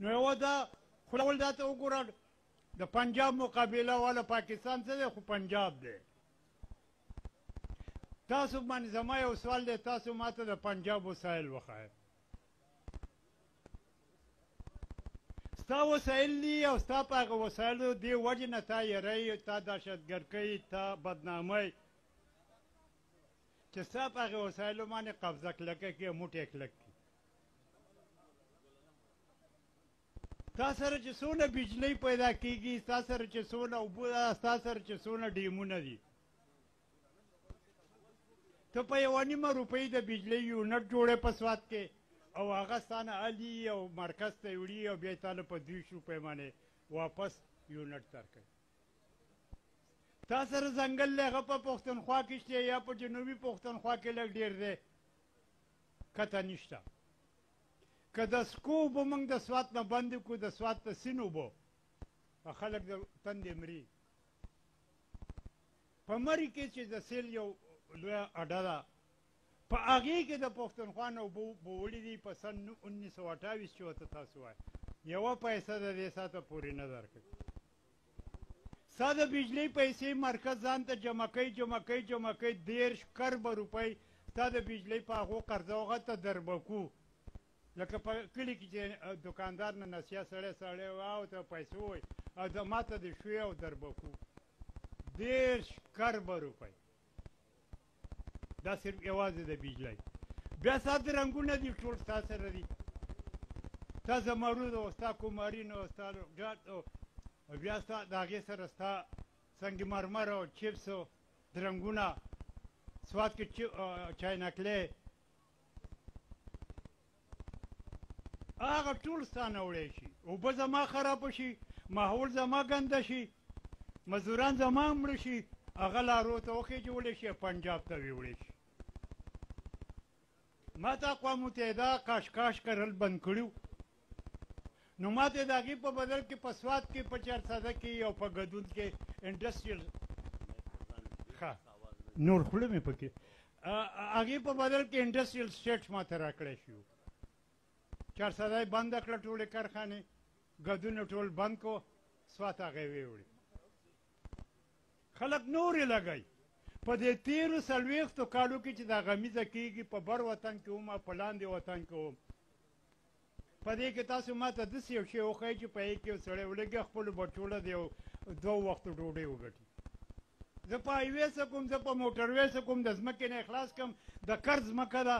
نو یوه دا خو دا ته وګوره د پنجاب مقابله والا پاکستان څه دی خو پنجاب دی تاسو باندې زما یو سوال دی تاسو ماته د پنجاب وسایل وښایه ستا وسایل دي او ستا په هغه وسایلو دې وجې نه تا یری تا دهشتګرکۍ تا بدنامۍ چې ستا په هغې وسایلو باندې قبضه کلکه کړي موټی کلک کړي تا سره چې څونه بجلۍ پیدا کېږي ستا سره چې څونه اوبه ده ستا سره چې څونه ډیمونه دي ته په یوه نیمه روپۍ د بجلۍ یونټ جوړې په سوات کې او هغه ستا نه الي او مرکز ته یې وړي او بیا یې تاله په 200 روپۍ باندې واپس یونټ درکوي تا سره ځنګل دی هغه په پښتونخوا کې شته یا په جنوبي پښتونخوا کې لږ ډېر دی کته نشته که د سکو اوبه موږ د سوات نه بندې کړو د سوات د سیند اوبه خلک د تندې مري په مري کې چې د سیل یو لویه اډه ده په هغې کې د پښتونخوا نه اوبه وړي دي په سن 1928 چې ورته تاسو وایي یوه پیسه د دې ساعته پورې نه درکوي ستا د بجلۍ پیسې مرکز ځان ته جمع کوي 10 کربه روپۍ ستا د بجلۍ په هغو قرضه هغه ته دربکو لکه په کلي کې چې دوکاندار نه نسیه سړی او ته پیسې ووایي او د ماته د شوې او دربکو 10 کربه روپۍ دا صرف یوازې د بجلۍ بیا ستا د رنګونه دي ټول ستا سره دي ستا زمرود او ستا کومارین او ستا او بیا ستا د هغې سره ستا سنگ مرمر او چپس او رنګونه سوات کې چاینکلې هغه ټول ستا نه وړی شي اوبه زما خرابه شي ماحول زما ګنده شي مزدوران زما مړه شي هغه لارو ته وخېجولی شي پنجاب ته ویوړی شي ما ته اقوام متحده کاش کرل بند کړي نو ما ته د هغې په بدل کې په سوات کې په چارسده کې او په ګدون کې انډسټریل ښه نور خوله مې پکې هغې په بدل کې انډسټریل سټیټ ما ته راکړی شي چارسده یې بنده کړه ټولې کارخانې ګدون ټول بند کړو سوات هغې ویوړي خلک نورې لګوي په دې 13 کالو کې چې دا غمیزه کېږي په بر وطن کې وم په لاندې وطن کې وم په دې کې تاسو ما ته داسې یو شی وښایي چې په هغې کې یو سړی ولګي خپلو بچو له د یو 2 وختو ډوډۍ وګټي زه په هایوې څه کوم زه په موټروې څه کوم د ځمکې نه اخلاص کړم د قرض ځمکه ده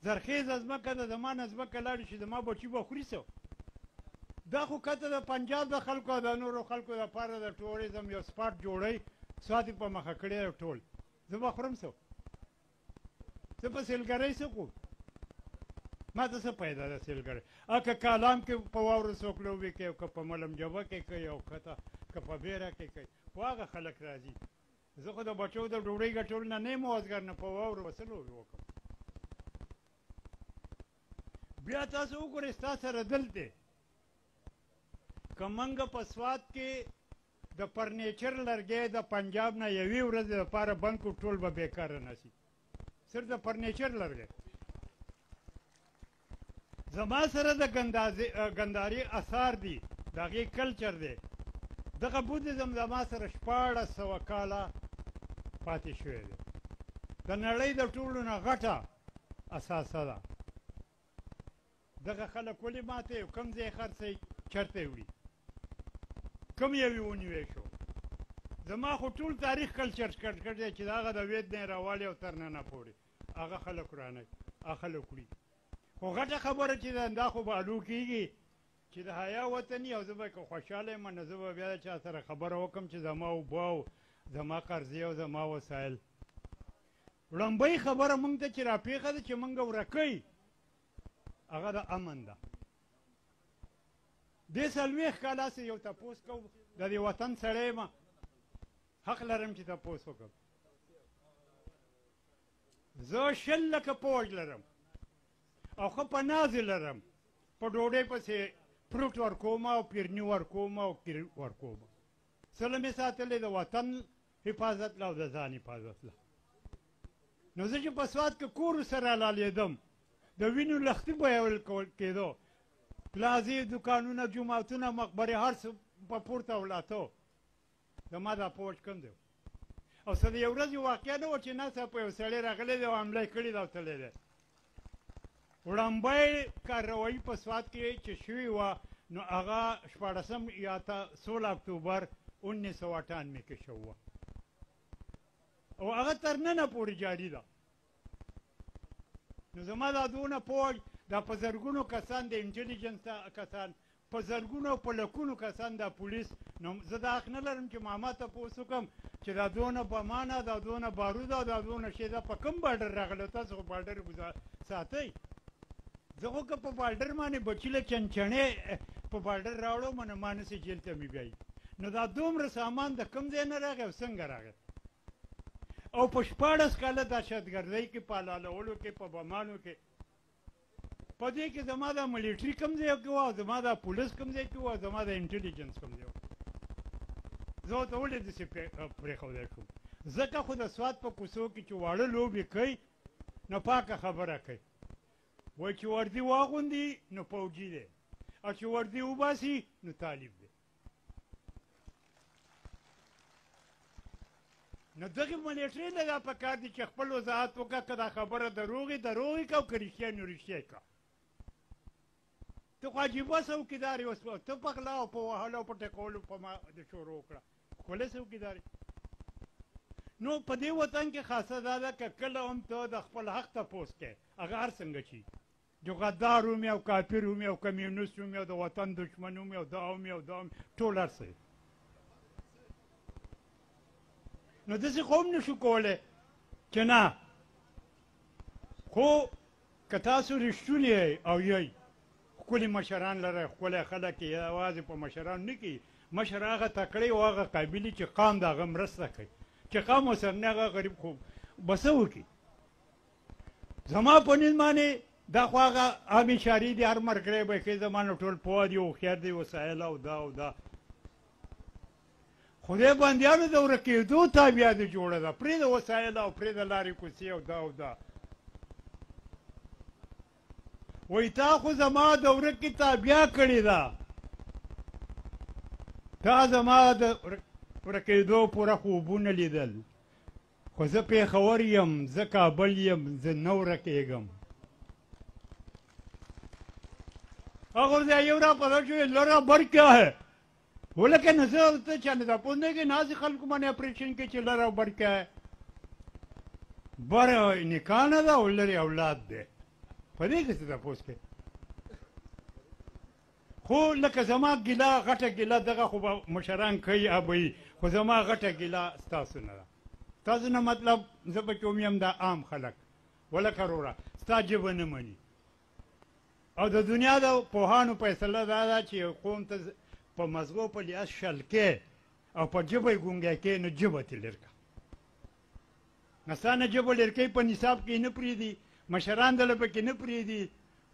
زرخیزه ځمکه ده زما نه ځمکه لاړې شي زما بچي به خوري څه دا خو کته د پنجاب د خلکو او د نورو خلکو دپاره د ټوریزم یو سپاټ جوړوي سوات په مخه کړی دی ټول زه به خورم څه زه په سیلګرۍ څه کوم ما ته څه پیدا ده سیلګرۍ که کالام کې په واورو څوک لوبې کوي که په ملم جبه کې کوي او که په بیره کې کوي خو هغه خلک راځي زه خو د بچو د ډوډۍ ګټلو نه نه یم وزګر نه په واورو به څه لوبې وکړم بیا تاسو وګورئ ستا سره دلته که موږ په سوات کې د فرنیچر لرګی د پنجاب نه یوې ورځې دپاره بند کړو ټول به بېکاره نشي صرف د فرنیچر لرګی زما سره د ګنداري اثار دي د هغې کلچر دی دغه بودیزم زما سره 1400 کاله پاتې شوی دی د نړۍ د ټولو نه غټه اساسه ده دغه خلک ولې ماته یو کوم ځای خرڅوي چېرته یې وړي کوم یو یې ونیوی شو زما خو ټول تاریخ کلچر کټ کړ دی چې د هغه د وید نه یې راوالي او تر ننه پورې هغه خلک رانه هغه خلک وړي خو غټه خبره چې ده دا خو به الو کېږي چې د حیا وطني او زه به که خوشحاله یم نو زه به بیا د چا سره خبره وکړم چې زما اوبه او زما قرضې او زما وسایل لومبۍ خبره موږ ته چې راپېښه ده چې موږ ورکوي هغه د امن ده دې 40 کاله سې یو تپوس کوو د دې وطن سړی یم حق لرم چې تپوس وکړم زه 100 لکه پوج لرم او ښه په نازې لرم په ډوډۍ پسې فروټ ورکوم او پیرني ورکوم او کیر ورکوم سله مې ساتلی د وطن حفاظت له او د ځان حفاظت له نو زه چې په سوات کې کور سره حلالېدم د وینو لښتي بهول کېدو پلازې دوکانونه جوماتونه مقبرې هر څه په پورته ولاته زما دا پوج کم دی او څه د یو ورځې واقعه نه وه چې ناڅاپه یو سړی راغلی دی او حمله یې کړې ده او تللی دی وړاندی کارروایي په سوات کې چې شوې وه نو هغه 14 یا 16 اکتوبر 1998 کې شوې وه او هغه تر ننه پورې جاري ده نو زما دا دونه پوج دا په زرګونو کسان د انټیلیجنس کسان په زرګونو او په لکونو کسان دا پولیس نو زه دا حق نه لرم چې ما تپوس وکړم چې دا دونه بمانه دا دونه بارود او دا دونه شی دا په کوم بارډر راغلی تاسو خو بارډر ساتئ زه خو که په بارډر باندې بچي له چنچڼې په بارډر راوړم نو ما نسي جیل ته مې بیایي نو دا دومره سامان د کوم ځای نه راغی او څنګه راغی او په 14 کاله دهشتګردۍ کې په حلالولو کې په بمانو کې په دې کې زما د ملیټري کوم ځای کې وه زما د پولیس کوم ځای کې وه زما د انټیلیجنس کوم ځای وه زه ورته ولې داسې پرېښودی شوم ځکه خو د سوات په کوڅو کې چې واړه لوبې کوي نو پاکه خبره کوي وایي چې وردي واغوندي نو پوجي دی او چې وردي وباسي نو طالب دی نو دغې ملیټرۍ له دا پکار دي چې خپل وضاحت وکړه که دا خبره دروغ یې که او که رښتیا نو رښتیا یې که ته خو عجیبه څوکیدار یې اوس ته په غلا او په وهلو او په ټکولو په ما د شروع وکړه ښکلی څوکیدار نو په دې وطن کې خاصه دا ده که کله هم ته د خپل حق تپوس کوې هغه هر څنګه شي جو غدار ومي او کافر ومي او کمیونست ومي او د وطن دشمن ومي او دا ومي او دا ومي ټول هر څه نو داسې خو هم نشو کولی چې نه خو که تاسو رښتونی یئ او یئ ښکلي مشران لرئ ښکلی خلک یې یوازې په مشرانو نه کوي مشر هغه تکړی او هغه قابلي چې قام د هغه مرسته کوي چې قام ورسره نه هغه غریب خو به څه وکړي زما په نیز باندې دا خو هغه عامې شاري دي هر ملګری به یې کوي زما نه ټول پوه دي هوښیار دي وسایل او دا او دا خدای بندیانو د ورکېدو تابیا دې جوړه ده پرېږده وسایل او پرېږده لارې کوڅې او دا او دا وایي تا خو زما د ورکې تابیا کړې ده تا زما د ورکېدو پوره خوبونه لیدل خو زه پېښور یم زه کابل یم زه نه ورکېږم هغه ځای یو را پتا شو لره بر کیا ہے بولا کہ نظر تو چاہنے تھا پوچھنے کے ناز خلق کو میں آپریشن کے چل رہا بر کیا ہے بر نکاح نہ تھا لرے اولاد دے پدې کې څه تاسو کې خو لکه زما ګیلا غټه ګیلا دغه خو مشران کوي ابوي خو زما غټه ګیلا تاسو نه تاسو نه مطلب زه به کوم دا عام خلک ولا کرورا ستاجب نه مني او د دنیا د پوهانو فیصله دا ده چې قوم ته په مزغو په لیاس شل کې او په جبه یې ګونګی کې نو جبه ترې لرې کړه نسانه جبه لرې کوي په نصاب کې نه پرېږدي مشران دله پکې نه پرېږدي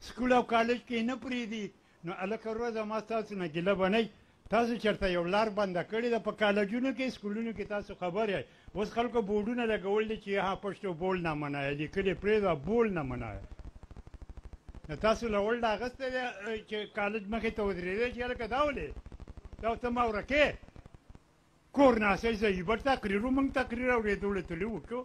سکول او کالج کې نه پرېږدي نو هلکه روزه ما ستاسو نه ګیله بنئ تاسو چېرته یو لار بنده کړې ده په کالجونو کې سکولونو کې تاسو خبر یئ اوس خلکو بورډونه لګول دي چې یها پښتو بول نه منایه لیکلې پرېږده بول نه منایه نو تاسو له ولډه اخیستی دی چې کالج مخې ته ودرېدی چې هلکه دا ولې دا ته ما ورکې کور ناسی ضعیبه تقریر موږ تقریر اورېدلو تللي وکړو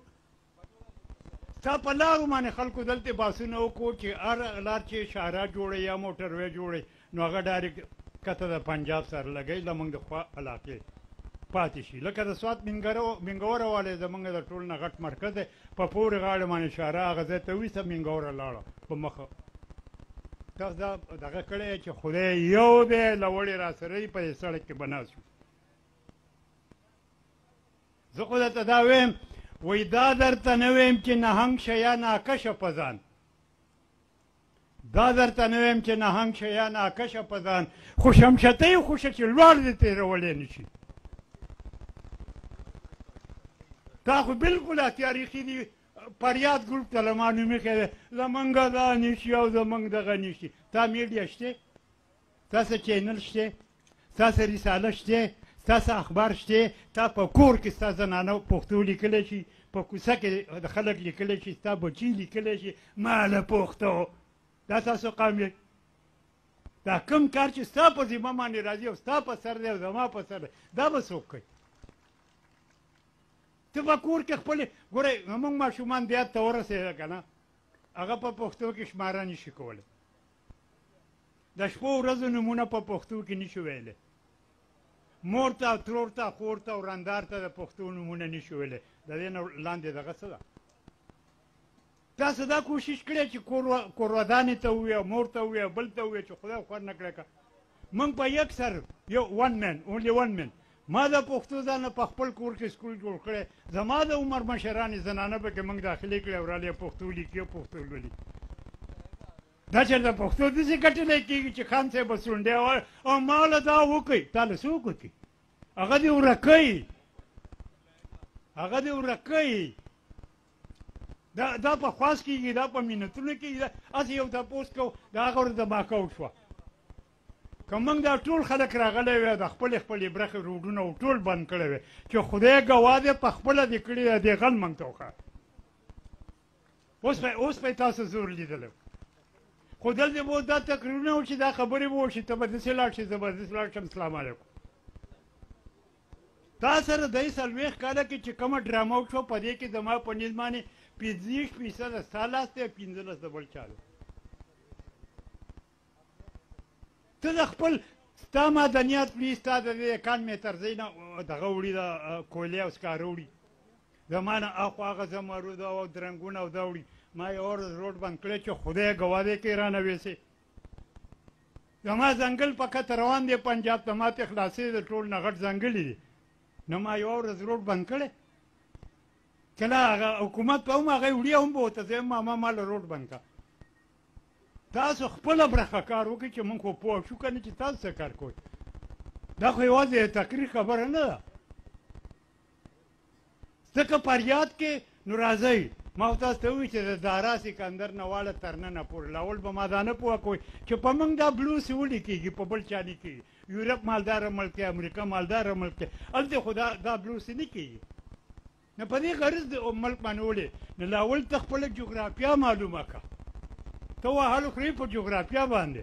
ستا په لارو باندې خلکو دلته باسونه وکړو چې هر لار چې شاهراه جوړوي یا موټروی جوړوي نو هغه ډایرکټ کته د پنجاب سره لګوي زموږ د خوا علاقې پاتې شي لکه د سوات منګوره والی زموږ د ټول نه غټ مرکز دی په پورې غاړه باندې شاهراه هغه ځای ته ویسه منګوره لاړه په مخه تاسو دا دغه کړی چې خدای یو دی له وړې را سره یې په دې سړک کې بنا شو زه خو درته دا ویم وایي دا درته نه ویم چې نهنګ شیان ناکشه په ځان دا درته نه ویم چې نهنګ شیان ناکشه په ځان خو شمشتۍ خوشه چې لوړ دې تېرولی نه شي دا خو بلکل تاریخي دي فریاد ګروپ ته له ما نومې ښی زمونږ دا نشي او زمونږ دغه نشي تا میډیا شته ستاسو چینل شته ستاسو رساله شته ستاسو اخبار شته تا په کور کې ستا زنانه پښتو لیکلی شي په کوڅه کې د خلک لیکلی شي ستا بچي لیکلی شي ما له پښتو دا تاسو قام یې دا کم کار چې ستا په ذمه باندې راځي او ستا په سر دی او زما په سر دی دا به څوک کوي ته به کور کې خپلې ګورئ زمونږ ماشومان دیات ته ورسېده که نه هغه په پښتو کې شماره نشي کولی د شپو ورځو نومونه په پښتو کې نشي ویلی مور ته ترور ته خور ته ورندار ته د پښتو نومونه نشي ویلی د دې نه لاندې دغه څه ده تاسو دا کوشش کړی چې کورودانې ته ووایه مور ته ووایه بل ته ووایه چې خدای خور نه کړی که موږ په یک سر یو ون مین ما د پښتو ځانه په خپل کور کې سکول جوړ کړی زما د عمر مشرانې زنانه پکې موږ داخلي کړی او رالی پښتو لیکي او پښتو لولي دا چېرته پښتو داسې ګټلی کېږي چې خان صاحب به سونډی او ما له دا وکړئ تا له څه وکړي هغه دې ورکوي هغه دې ورکوي دا په خواست کېږي دا په منتونو کېږي هسې یو تپوس کوو د هغه ورځ د ماکاوټ شوه که موږ دا ټول خلک راغلی وی د خپلې خپلې برخې روډونه او ټول بند کړی وی چې خدای ګواه دی په خپله دې کړي دی دې غل موږ ته وښه اوس به یې تاسو زور لیدلی خو دلته به دا تقریرونه وشي دا خبرې به وشي ته به داسې لاړ شي زه به داسې لاړ شم سلام علیکم تا سره دی 40 کاله کې چې کومه ډرامه وشوه په دې کې زما په نیز باندې 50% ستا لاس دی 15 د بل چا دی ته د خپل ستا معدنیات پلي ستا د دې اکانمې تر ځای نه دغه وړي د کویلې او سکاره وړي زما نه اخوا هغه زمرود او درنګونه او دا وړي ما یې ورځ روډ بند کړی چې خدای ګواه دی کې رانه ویسې زما ځنګل په کته روان دی پنجاب ته ماته خلاصې د ټول نه غټ ځنګلې دي نو ما یو ورځ روډ بند کړی کله هغه حکومت په هم هغه وړي هم به ورته زه ماما ما له روډ بند کړه تاسو خپله برخه کار وکړئ چې موږ خو پوه شو که نه چې تاسو څه کار کوئ دا خو یوازې د تقریر خبره نه ده ځکه فریاد کې نو راځئ ما خو تاسو ته ووایي چې د دارا سکندر نه واړه تر ننه پورې لاول به ما دا نه پوه کوئ چې په موږ دا بلوس ولې کېږي په بل چا نه کېږي یورپ مالداره ملک دی امریکا مالداره ملک دی هلته خو دا بلوس نه کېږي نو په دې غرض د ملک باندې ولې نو لاول ته خپله جغرافیه معلومه کړه ته وهلو خورې په جغرافیه باندې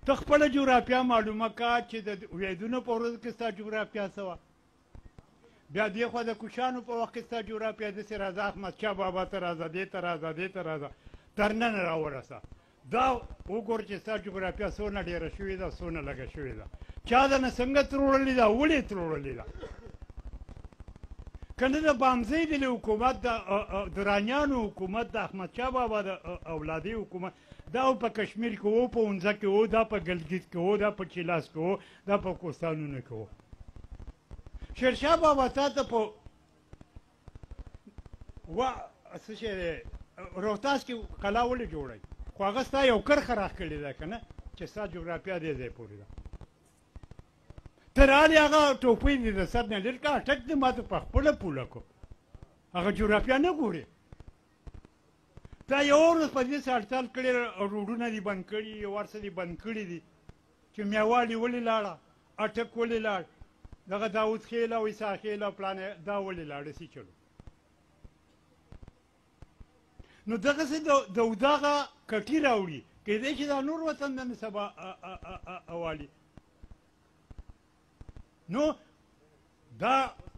ته خپله جغرافیه معلومه کړه چې د ویدونو په ورځ کې ستا جغرافیه څه وه بیا دې خوا د کوشانو په وخت کې ستا جغرافیه داسې راځه احمدشاه بابا ته راځه دې ته راځه دې ته راځه تر نن راورسه دا وګوره چې ستا جغرافیه څونه ډېره شوې ده څونه لږه شوې ده چا دنه څنګه تروړلې ده ولې تروړلې ده که نه د بامزۍ د حکومت د درانیانو حکومت د احمدشاه بابا د اولادي حکومت دا په کشمیر کې و په اونځه کې و دا په ګلګیت کې و دا په چیلاس کې و دا په کوستانونو کې و شیرشاه بابا تا ته په څه شی دی روهتاس کې قلا ولې جوړی خو هغه ستا یو کرښه راښکلې ده که نه چې ستا جغرافیه دې ځای پورې ده ته رالې هغه ټوپۍ دې د سر نه لرې کړه ټک دې ما ته په خپله پوله کړو هغه جغرافیه نه ګورې تا یو ورځ په دې سړتال کړې روډونه دې بند کړي یو ورڅه دې بند کړي دي چې میوالي ولې لاړه اټک ولې لاړ دغه داود خیل او عیسی خیل او پلانې دا ولې لاړه سي چلو نو دغسې د دغه کټي راوړي کېدای چې دا نور وطن د سبا اوالي نو دا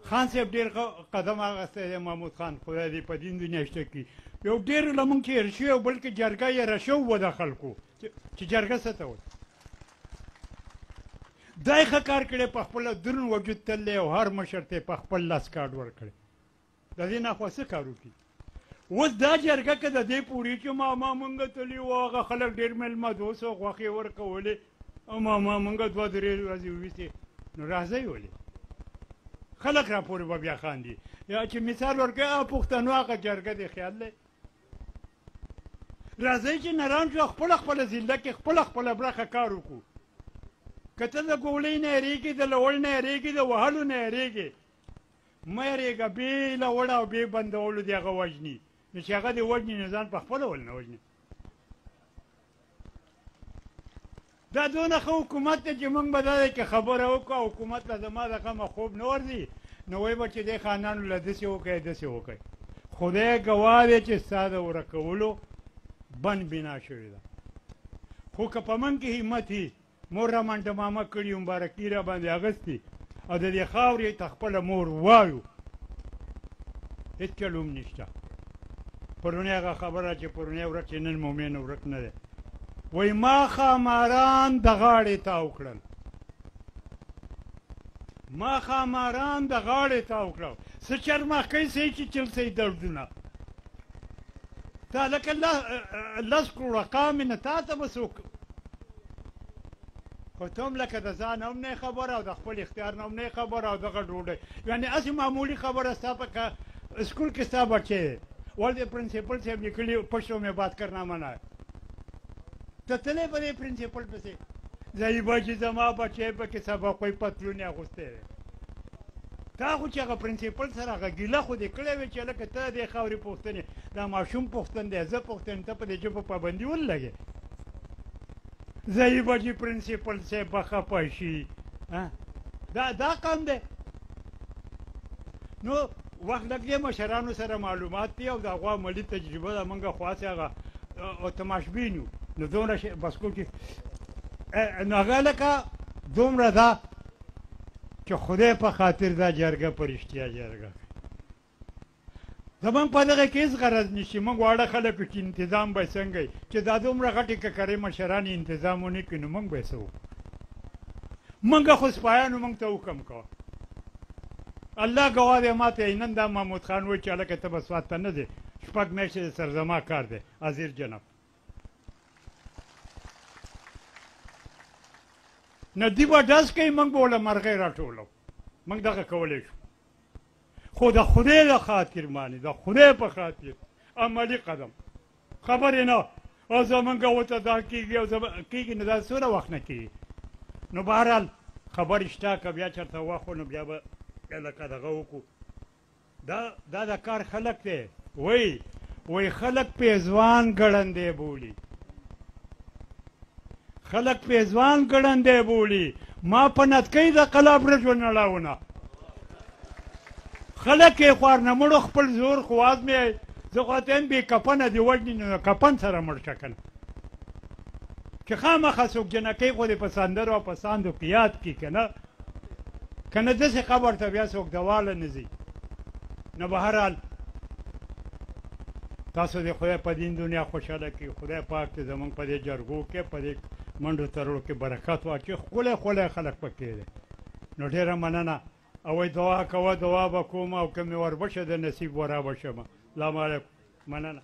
خان صاحب ډېر قدم اخیستی دی محمود خان خدای دې په دین دنیا شته کړي یو ډېر له موږ چې هېر شوي او بلکې جرګه یې رشو وه د خلکو چې جرګه څه ته وایي دا یې ښه کار کړی په خپله دروند وجود تللی او هر مشر ته یې په خپل لاس کارډ ورکړی د دې نه خو څه کار وکړي اوس دا جرګه که د دې پورې چې ماما مونږ تلي وو هغه خلک ډېر مېلمه دوست او غوښې ورکولې او ماما مونږ 2-3 ورځې وویستې نو راځئ ولې خلک را پورې به بیا خاندي یا چې مثال ورکوي پښتنو هغه جرګه دی خیال دی راځئ چې نران شو خپله ضلع کې خپله برخه کار وکړو که ته د ګولۍ نه هېرېږې د لوړ نه هېرېږې د وهلو نه هېرېږې مه هېرېږه بې لوړ او بې بندولو دې هغه وژني نو چې هغه دې وژني نو ځان په خپله ولې نه وژني دا دونه ښه حکومت دی چې موږ به دا دی که خبره وکړو حکومت له زما د غمه خوب نه ورځي نو وایي به چې دې خانانو له داسې وکړئ داسې وکړئ خدای ګواه دی چې ستا د ورکولو بند بنا شوې ده خو که په من کې همت وي مور را منډه مامه کړي مبارکي را باندې اغوستي او د دې خاورې ته خپله مور وایو هېڅ چلوم نشته پرونی هغه خبره چې پرونی ورځ چې نن مومن ورک نه دی وایي ما ښاماران د غاړې تاو کړل ما ښاماران د غاړې تاو کړل څه چرمښکۍ سئ چې چل سئ دردونه تا لکه لس کروړه قام نه تا ته به څوک خو ته هم لکه د ځان هم نه خبره او د خپل اختیار نه هم نه خبره او دغه ډوډۍ یعنې هسې معمولي خبره ستا په اسکول کې ستا بچی دی ولې پرنسپل صاحب لیکلي پشتو میں بات کرنا منع ہے ته تللی په دې پرنسپل پسې ضعیبه چې زما بچی پکې سبقوی پتلون یې اغوستی دی تا خو چې هغه پرنسپل سره هغه ګیله خو دې کړې وې چې لکه ته دې خاورې پوښتنې دا ماشوم پوښتن دی زه پوښتن ته په دې ژبه پابندي ولګې ضعیبه چې پرنسپل صاحب به خفه شي دا کم دی نو وخت لږ دې مشرانو سره معلومات دي او د هغو عملي تجربه ده موږ خواصې هغه تماشبین یو نو دومره بس کو چې نو هغه لکه دومره ده چې خدای په خاطر دا جرګه په رښتیا جرګه زمونږ په دغه کې هېڅ غرض نشي موږ واړه خلک چې انتظام به څنګه وي چې دا دومره غټې ککرې مشران انتظام ونه کړي نو موږ به یې څه وکړو موږ خو سپایانو موږ ته حکم کوه الله ګواه دی ما ته نن دا محمود خان وایي چې هلکه ته به سوات ته نه ځې شپږ میاشتې د سرزما کار دی حاضر جناب نه دی به ډز کوي موږ به ورله مرغۍ راټولو موږ دغه کولی شو خو د خدای د خاطر باندې د خدای په خاطر عملي قدم خبرې نه او زمونږ ورته دا کېږي او کېږي نو دا څومره وخت نه کېږي نو بهرحال خبرې شته که بیا چېرته وخت نو بیا به لکه دغه وکړو دا د کار خلک دی وایي خلک پیزوان ګړندی بولي خلک پیزوان ګړندی بولي ما په نتکۍ د قلاب رج ونړاونه خلک یې خوار نه مړو خپل زور خو وازمې زه خو ته یم بې کفنه دې وژني نو کفن سره مړ شه که نه چې خامخا څوک جنکۍ خو دې په سندرو او په ساندو کې یاد کړي که نه داسې قبر ته بیا څوک دواله نه ځي نو بهرحال تاسو د خدای په دین دنیا خوشحاله کړي خدای پاک دې زموږ په دې جرګو کې په دې منډو ترړو کې برکت واچوي ښکلی ښکلی خلک پکې دی نو ډېره مننه او وایي دعا کوه دعا به کوم او که مې وربشه د نصیب ورا به شمه سلام علیکم مننه